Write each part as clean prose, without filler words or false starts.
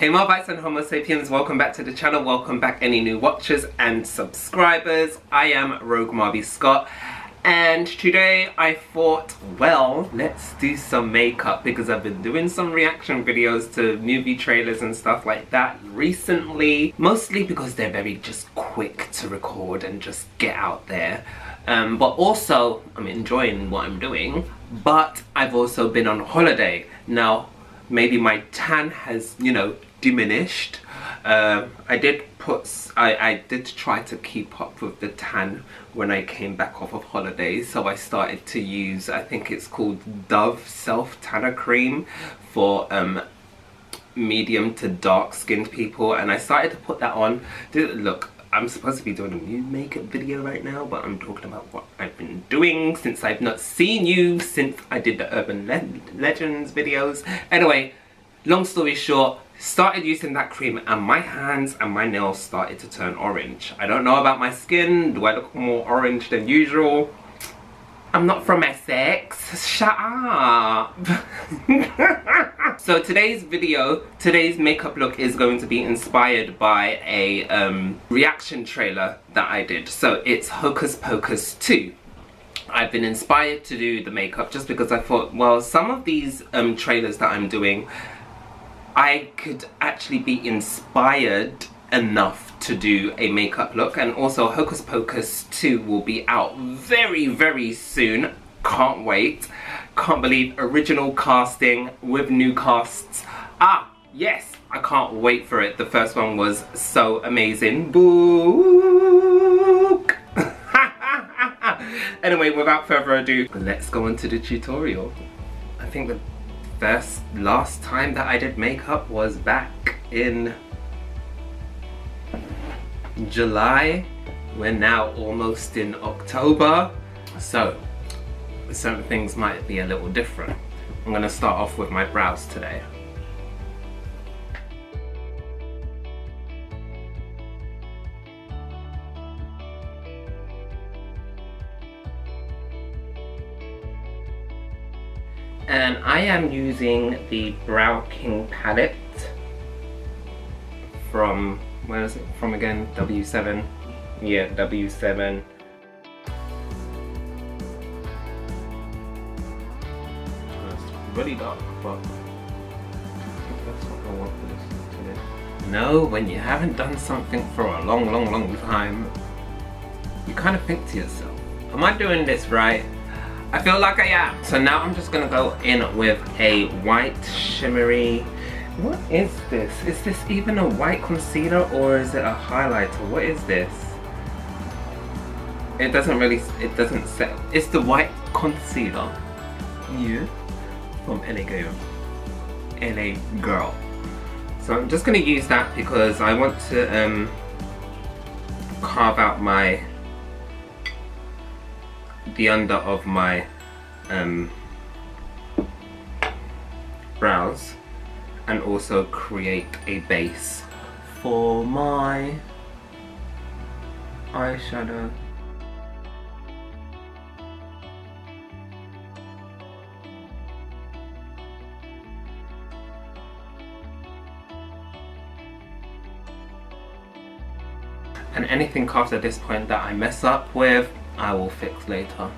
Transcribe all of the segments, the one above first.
Hey Marbites and Homo sapiens, welcome back to the channel. Welcome back any new watchers and subscribers. I am Rogue Marby Scott, and today I thought, well, let's do some makeup because I've been doing some reaction videos to movie trailers and stuff like that recently, mostly because they're very just quick to record and just get out there. But also I'm enjoying what I'm doing, but I've also been on holiday. Now maybe my tan has, diminished. I did try to keep up with the tan when I came back off of holiday, so I started to use, I think it's called Dove Self Tanner Cream for medium to dark skinned people, and I started to put that on. Look, I'm supposed to be doing a new makeup video right now, but I'm talking about what I've been doing since I've not seen you since I did the Urban Legends videos. Anyway, long story short, started using that cream and my hands and my nails started to turn orange. I don't know about my skin. Do I look more orange than usual? I'm not from Essex. Shut up. So today's makeup look is going to be inspired by a reaction trailer that I did. So it's Hocus Pocus 2. I've been inspired to do the makeup just because I thought, well, some of these trailers that I'm doing, I could actually be inspired enough to do a makeup look. And also Hocus Pocus 2 will be out very, very soon. Can't wait. Can't believe original casting with new casts. Ah, yes, I can't wait for it. The first one was so amazing. Book. Anyway, without further ado, let's go into the tutorial. I think the last time that I did makeup was back in July. We're now almost in October, so certain things might be a little different. I'm going to start off with my brows today. And I am using the Brow King palette from, where is it from again? W7. Yeah, W7. It's really dark, but that's what I want for this today. No, when you haven't done something for a long, long, long time, you kind of think to yourself, am I doing this right? I feel like I am. So now I'm just gonna go in with a white shimmery, what is this? Is this even a white concealer or is it a highlighter? What is this? It doesn't say. It's the white concealer. Yeah. From LA Girl. So I'm just gonna use that because I want to carve out the under of my brows and also create a base for my eyeshadow. And anything after this point that I mess up with, I will fix later.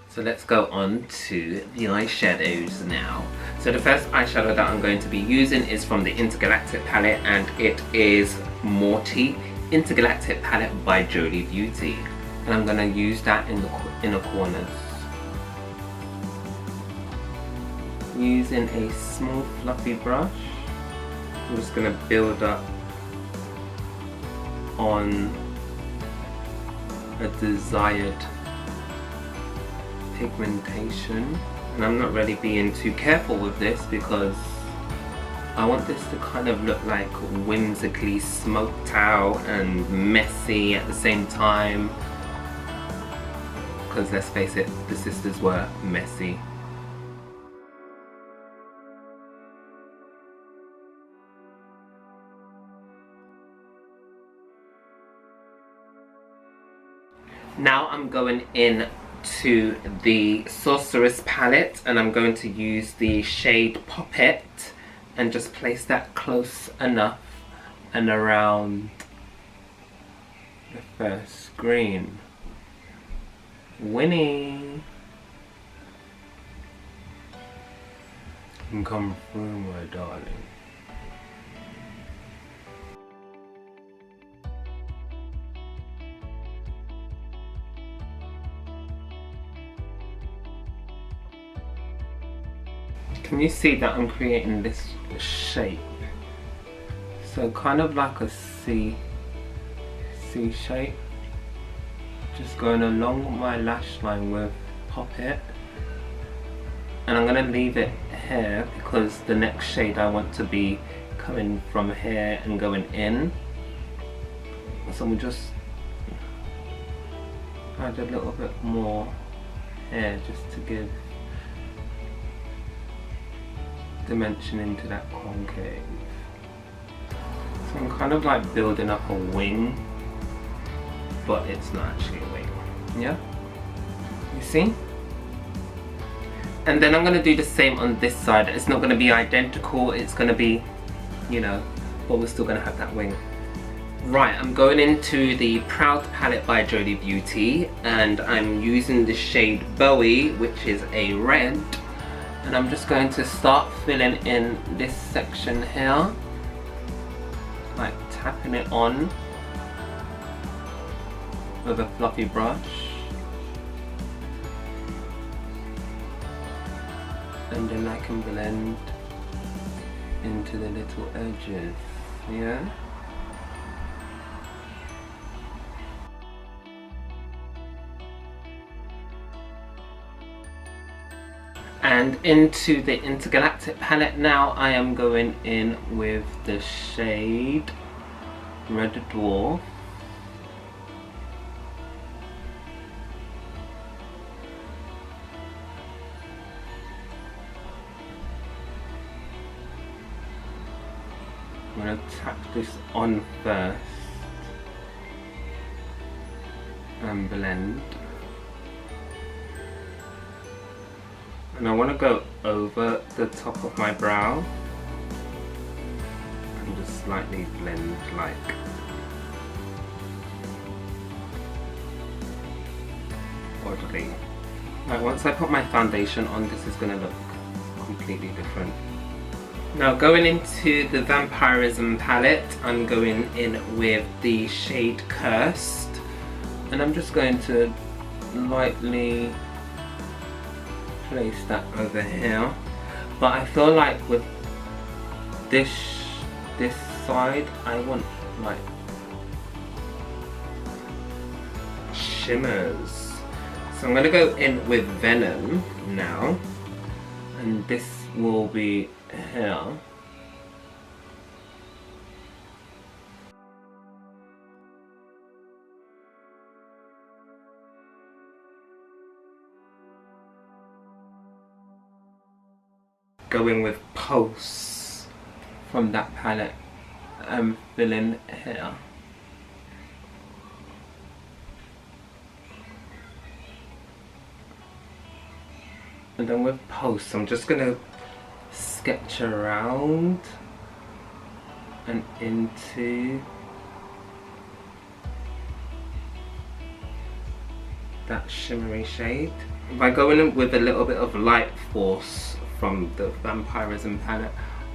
So let's go on to the eyeshadows now. So the first eyeshadow that I'm going to be using is from the Intergalactic palette, and it is Morty Intergalactic palette by Jolie Beauty. And I'm going to use that in the inner corners. Using a small fluffy brush, I'm just going to build up on a desired pigmentation. And I'm not really being too careful with this because I want this to kind of look like whimsically smoked out and messy at the same time. Because let's face it, the sisters were messy. Now I'm going in to the Sorceress palette, and I'm going to use the shade Poppet and just place that close enough and around the first screen. Winnie! Come through, my darling. Can you see that I'm creating this shape? So kind of like a C shape. Just going along my lash line with Poppet. And I'm going to leave it here because the next shade I want to be coming from here and going in. So we'll just add a little bit more here just to give dimension into that concave. So I'm kind of like building up a wing, but it's not actually a wing. Yeah? You see? And then I'm going to do the same on this side. It's not going to be identical, it's going to be, you know, but we're still going to have that wing. Right, I'm going into the Proud palette by Jodie Beauty, and I'm using the shade Bowie, which is a red. And I'm just going to start filling in this section here, like tapping it on with a fluffy brush, and then I can blend into the little edges, yeah? And into the Intergalactic palette now, I am going in with the shade Red Dwarf. I'm going to tap this on first and blend. And I want to go over the top of my brow and just slightly blend like oddly. Like once I put my foundation on, this is going to look completely different. Now going into the Vampirism palette, I'm going in with the shade Cursed, and I'm just going to lightly place that over here. But I feel like with this side, I want like shimmers. So I'm going to go in with Venom now, and this will be here. Going with Pulse from that palette, I'm filling here. And then with Pulse, I'm just gonna sketch around and into that shimmery shade. By going in with a little bit of light force from the Vampirism palette,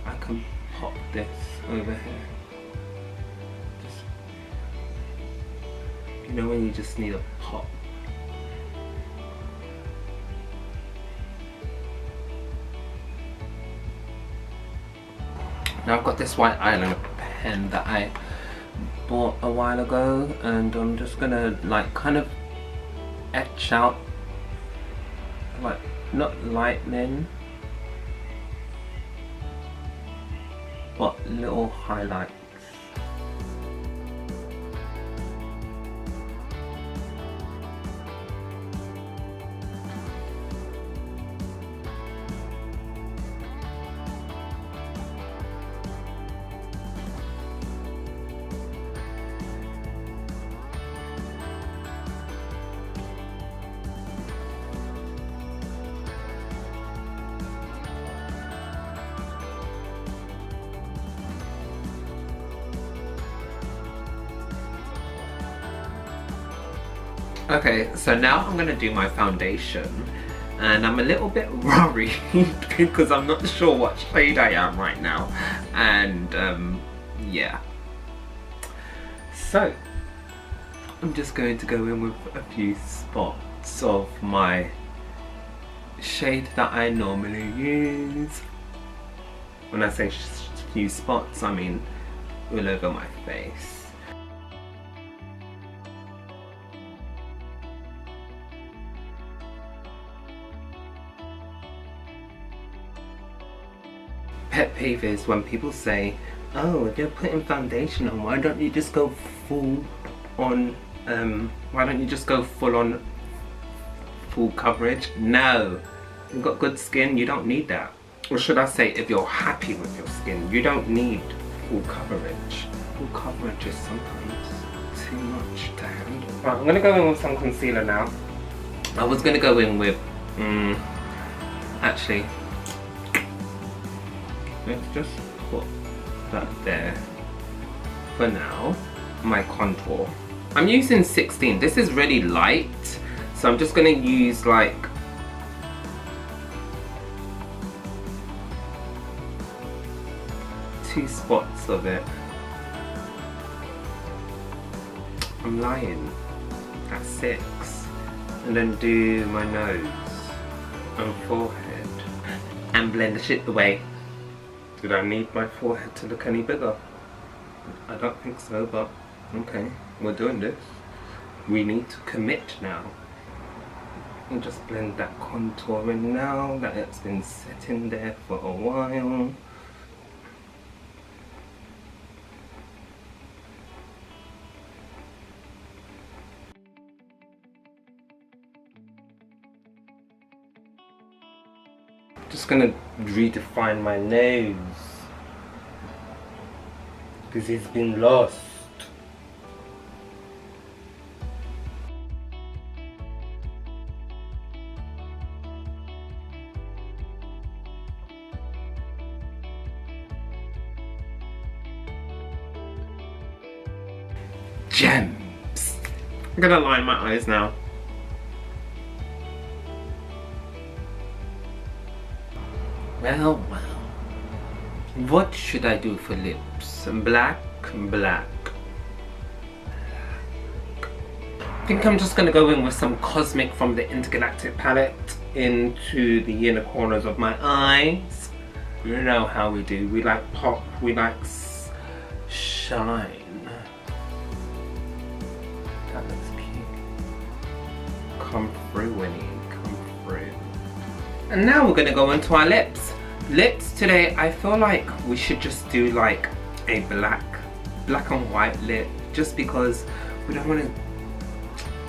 I can pop this over here. Just, you know when you just need a pop. Now I've got this white eyeliner pen that I bought a while ago, and I'm just gonna like kind of etch out, like not lightning, but little highlights. Okay, so now I'm gonna do my foundation, and I'm a little bit worried because I'm not sure what shade I am right now, and yeah. So I'm just going to go in with a few spots of my shade that I normally use. When I say few spots, I mean all over my face. Pet peeve is when people say, oh, if you're putting foundation on, why don't you just go full on, full coverage? No, you've got good skin, you don't need that. Or should I say, if you're happy with your skin, you don't need full coverage. Full coverage is sometimes too much to handle. Right, I'm gonna go in with some concealer now. I was gonna go in with, actually, let's just put that there for now. My contour. I'm using 16. This is really light, so I'm just gonna use like two spots of it. I'm lying. That's 6. And then do my nose and forehead and blend the shit away. Did I need my forehead to look any bigger? I don't think so, but okay, we're doing this. We need to commit now. And just blend that contour in now that it's been sitting there for a while. Just gonna redefine my nose because it's been lost. Gems. I'm gonna line my eyes now. Well, what should I do for lips? Black. I think I'm just gonna go in with some Cosmic from the Intergalactic palette into the inner corners of my eyes. You know how we do. We like pop, we like shine. That looks cute. Come through, Winnie, come through. And now we're gonna go into our lips. Lips today, I feel like we should just do like a black and white lip, just because we don't want to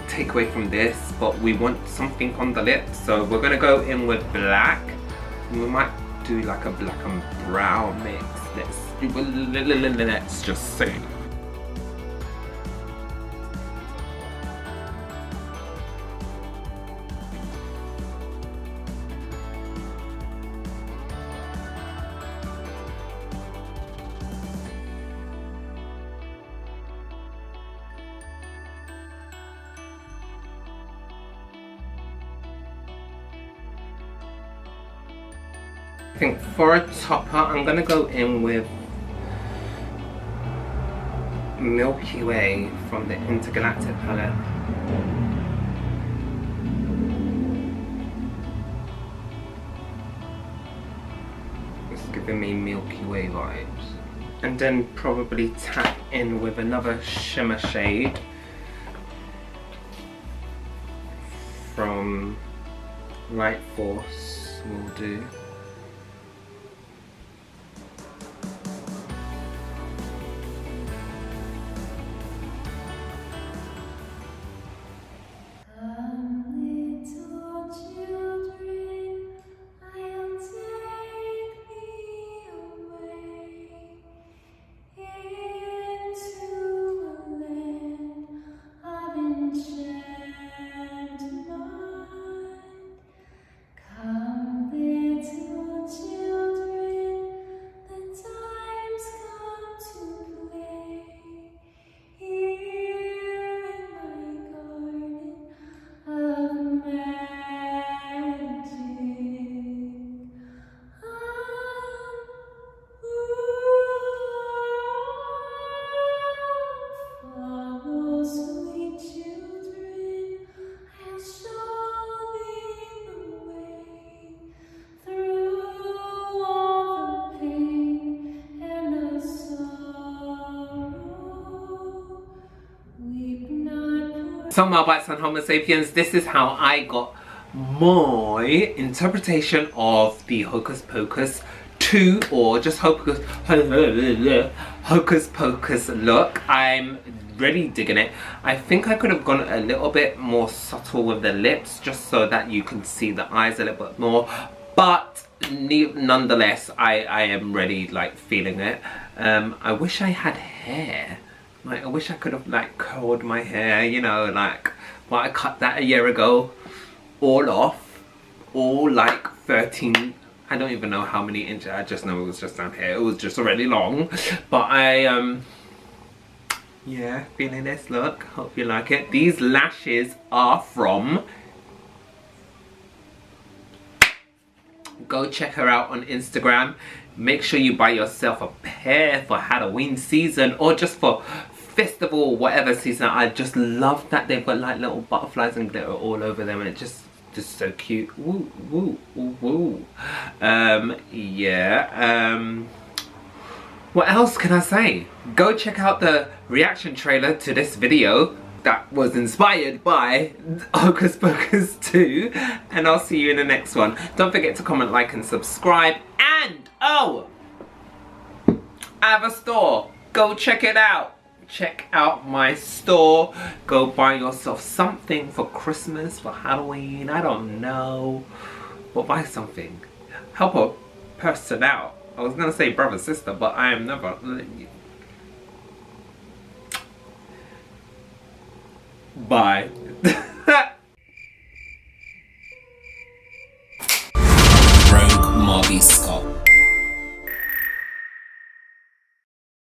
take away from this, but we want something on the lips. So we're gonna go in with black. We might do like a black and brown mix. Let's just see. I think for a topper, I'm gonna go in with Milky Way from the Intergalactic palette. It's giving me Milky Way vibes. And then probably tap in with another shimmer shade from Light Force will do. Come, little So Marbites and Homo sapiens, this is how I got my interpretation of the Hocus Pocus 2 or just Hocus Pocus look. I'm really digging it. I think I could have gone a little bit more subtle with the lips just so that you can see the eyes a little bit more, but nonetheless I am really like feeling it. I wish I had hair. Like, I wish I could have like curled my hair, you know, like, but I cut that a year ago, all off, all like 13, I don't even know how many inches, I just know it was just down here, it was just already long, but yeah, feeling this look, hope you like it. These lashes are from, go check her out on Instagram. Make sure you buy yourself a pair for Halloween season or just for festival, whatever season. I just love that they've got like little butterflies and glitter all over them, and it's just so cute. Woo, woo, woo, woo. Yeah. What else can I say? Go check out the reaction trailer to this video that was inspired by Hocus Pocus 2, and I'll see you in the next one. Don't forget to comment, like, and subscribe. And oh, I have a store. Go check it out. Check out my store. Go buy yourself something for Christmas, for Halloween, I don't know, but buy something. Help a person out. I was gonna say brother, sister, but I am never. Bye.